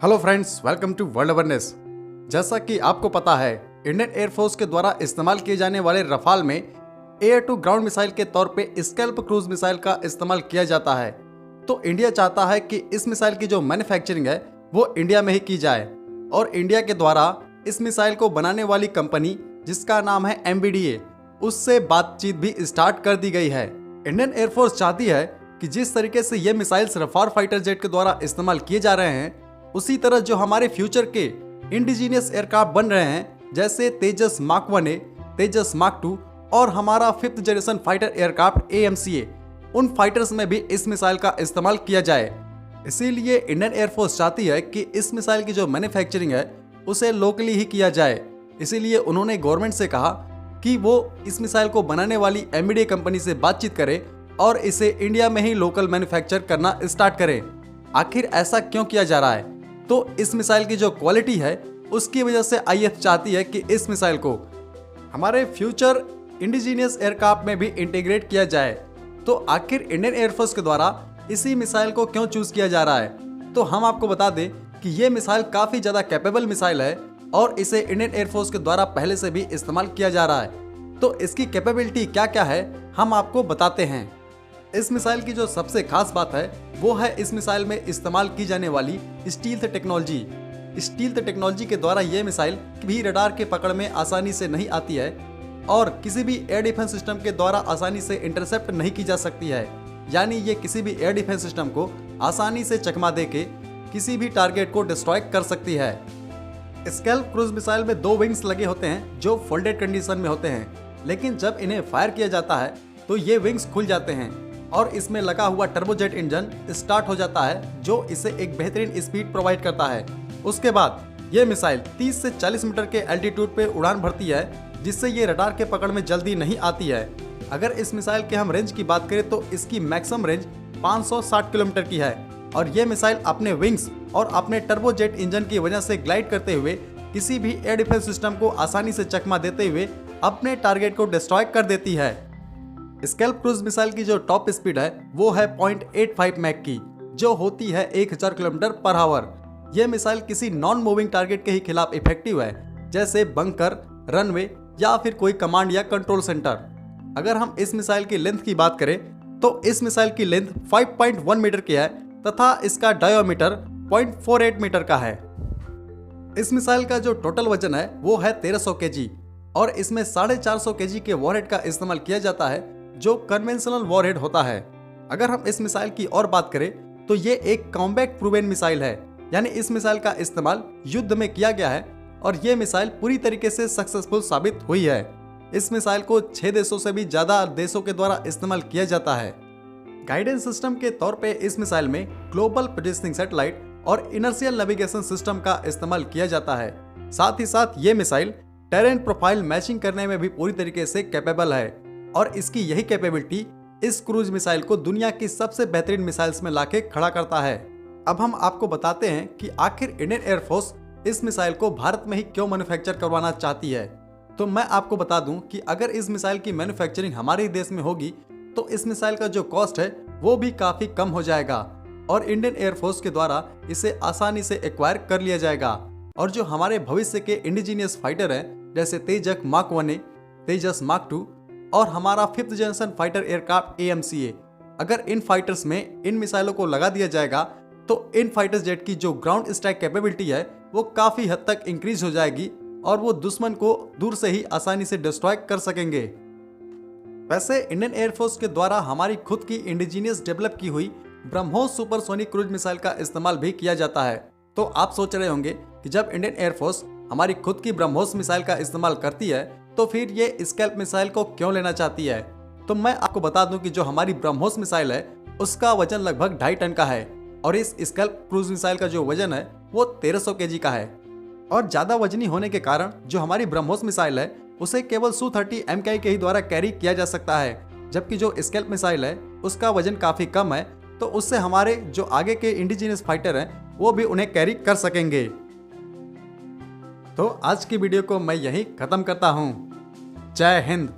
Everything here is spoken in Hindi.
Hello friends, welcome to world awareness. जैसा कि आपको पता है, इंडियन एयरफोर्स के द्वारा इस्तेमाल किए जाने वाले रफाल में एयर टू ग्राउंड मिसाइल के तौर पे स्कैल्प क्रूज मिसाइल का इस्तेमाल किया जाता है। तो इंडिया चाहता है कि इस मिसाइल की जो मैन्युफैक्चरिंग है वो इंडिया में ही की जाए, और इंडिया के द्वारा इस मिसाइल को बनाने वाली कंपनी जिसका नाम है MBDA, उससे बातचीत भी स्टार्ट कर दी गई है। इंडियन एयरफोर्स चाहती है कि जिस तरीके से ये मिसाइल्स रफाल फाइटर जेट के द्वारा इस्तेमाल किए जा रहे हैं, उसी तरह जो हमारे फ्यूचर के इंडिजीनियस एयरक्राफ्ट बन रहे हैं, जैसे तेजस मार्क 1A, तेजस मार्क 2 और हमारा 5th generation fighter aircraft AMCA, उन फाइटर्स में भी इस मिसाइल का इस्तेमाल किया जाए। इसीलिए इंडियन एयरफोर्स चाहती है कि इस मिसाइल की जो मैन्युफैक्चरिंग है उसे लोकली ही किया जाए। इसीलिए उन्होंने गवर्नमेंट से कहा कि वो इस मिसाइल को बनाने वाली MBDA कंपनी से बातचीत करे और इसे इंडिया में ही लोकल मैन्युफैक्चर करना स्टार्ट करें। आखिर ऐसा क्यों किया जा रहा है? तो इस मिसाइल की जो क्वालिटी है उसकी वजह से IF चाहती है कि इस मिसाइल को हमारे फ्यूचर इंडिजीनियस एयरक्राफ्ट में भी इंटीग्रेट किया जाए। तो आखिर इंडियन एयरफोर्स के द्वारा इसी मिसाइल को क्यों चूज किया जा रहा है? तो हम आपको बता दें कि ये मिसाइल काफ़ी ज़्यादा कैपेबल मिसाइल है और इसे इंडियन एयरफोर्स के द्वारा पहले से भी इस्तेमाल किया जा रहा है। तो इसकी कैपेबिलिटी क्या क्या है हम आपको बताते हैं। इस मिसाइल की जो सबसे खास बात है वो है इस मिसाइल में इस्तेमाल की जाने वाली स्टील्थ टेक्नोलॉजी। स्टील्थ टेक्नोलॉजी के द्वारा ये मिसाइल भी रडार के पकड़ में आसानी से नहीं आती है और किसी भी एयर डिफेंस सिस्टम के द्वारा आसानी से इंटरसेप्ट नहीं की जा सकती है। यानी ये किसी भी एयर डिफेंस सिस्टम को आसानी से चकमा देके किसी भी टारगेट को डिस्ट्रॉय कर सकती है। स्कैल्प क्रूज मिसाइल में 2 विंग्स लगे होते हैं जो फोल्डेड कंडीशन में होते हैं, लेकिन जब इन्हें फायर किया जाता है तो ये विंग्स खुल जाते हैं और इसमें लगा हुआ टर्बोजेट इंजन स्टार्ट हो जाता है जो इसे एक बेहतरीन स्पीड प्रोवाइड करता है। उसके बाद ये मिसाइल 30 से 40 मीटर के एल्टीट्यूड पे उड़ान भरती है, जिससे ये रडार के पकड़ में जल्दी नहीं आती है। अगर इस मिसाइल के हम रेंज की बात करें तो इसकी मैक्सिमम रेंज 560 किलोमीटर की है और ये मिसाइल अपने विंग्स और अपने टर्बोजेट इंजन की वजह से ग्लाइड करते हुए किसी भी एयर डिफेंस सिस्टम को आसानी से चकमा देते हुए अपने टारगेट को डिस्ट्रॉय कर देती है। स्कैल्प क्रूज मिसाइल की जो टॉप स्पीड है वो है 0.85 मैक की, जो होती है 1000 किलोमीटर पर आवर। यह मिसाइल किसी नॉन मूविंग टारगेट के ही खिलाफ इफेक्टिव है, जैसे बंकर, रनवे या फिर कोई कमांड या कंट्रोल सेंटर। अगर हम इस मिसाइल की लेंथ की बात करें तो इस मिसाइल की लेंथ 5.1 मीटर की है तथा इसका डायोमीटर 0.48 मीटर का है। इस मिसाइल का जो टोटल वजन है वो है 1300 kg और इसमें 450 kg के वॉरहेड का इस्तेमाल किया जाता है जो कन्वेंशनल वॉरहेड होता है। अगर हम इस मिसाइल की और बात करें तो ये एक कॉम्बैट प्रूवन मिसाइल है, यानी इस मिसाइल का इस्तेमाल युद्ध में किया गया है और ये मिसाइल पूरी तरीके से सक्सेसफुल साबित हुई है। इस मिसाइल को 6 देशों से भी ज्यादा देशों के द्वारा इस्तेमाल किया जाता है। गाइडेंस सिस्टम के तौर पे इस मिसाइल में ग्लोबल पोजिशनिंग सैटेलाइट और इनर्शियल नेविगेशन सिस्टम का इस्तेमाल किया जाता है। साथ ही साथ ये मिसाइल टेरेन प्रोफाइल मैचिंग करने में भी पूरी तरीके से कैपेबल है और इसकी यही कैपेबिलिटी इस क्रूज मिसाइल को दुनिया की सबसे बेहतरीन मिसाइल्स में लाके खड़ा करता है। अब हम आपको बताते हैं कि आखिर इंडियन एयरफोर्स इस मिसाइल को भारत में ही क्यों मैन्युफैक्चर करवाना चाहती है। तो मैं आपको बता दूं कि अगर इस मिसाइल की मैन्युफैक्चरिंग हमारे देश में होगी तो इस मिसाइल का जो कॉस्ट है वो भी काफी कम हो जाएगा और इंडियन एयरफोर्स के द्वारा इसे आसानी से एक्वायर कर लिया जाएगा। और जो हमारे भविष्य के इंडिजीनियस फाइटर हैं, जैसे तेजस मार्क 1A, तेजस मार्क 2 और हमारा 5th generation fighter aircraft AMCA, अगर इन फाइटर्स में इन मिसाइलों को लगा दिया जाएगा तो इन फाइटर जेट की जो ग्राउंड स्ट्राइक कैपेबिलिटी है वो काफी हद तक इंक्रीज हो जाएगी और वो दुश्मन को दूर से ही आसानी से डिस्ट्रॉय कर सकेंगे। वैसे इंडियन एयरफोर्स के द्वारा हमारी खुद की इंडिजीनियस डेवलप की हुई ब्रह्मोस सुपरसोनिक क्रूज मिसाइल का इस्तेमाल भी किया जाता है। तो आप सोच रहे होंगे कि जब इंडियन एयरफोर्स हमारी खुद की ब्रह्मोस मिसाइल का इस्तेमाल करती है तो फिर ये स्कैल्प मिसाइल को क्यों लेना चाहती है। तो मैं आपको बता दूं कि जो हमारी ब्रह्मोस मिसाइल है उसका वजन लगभग 2.5 टन का है और इस स्कैल्प क्रूज मिसाइल का जो वजन है वो 1300 kg का है। और ज्यादा वजनी होने के कारण जो हमारी ब्रह्मोस मिसाइल है उसे केवल Su-30 MKI के ही द्वारा कैरी किया जा सकता है, जबकि जो स्कैल्प मिसाइल है उसका वजन काफी कम है, तो उससे हमारे जो आगे के इंडिजीनियस फाइटर हैं वो भी उन्हें कैरी कर सकेंगे। तो आज की वीडियो को मैं यहीं खत्म करता हूँ। जय हिंद।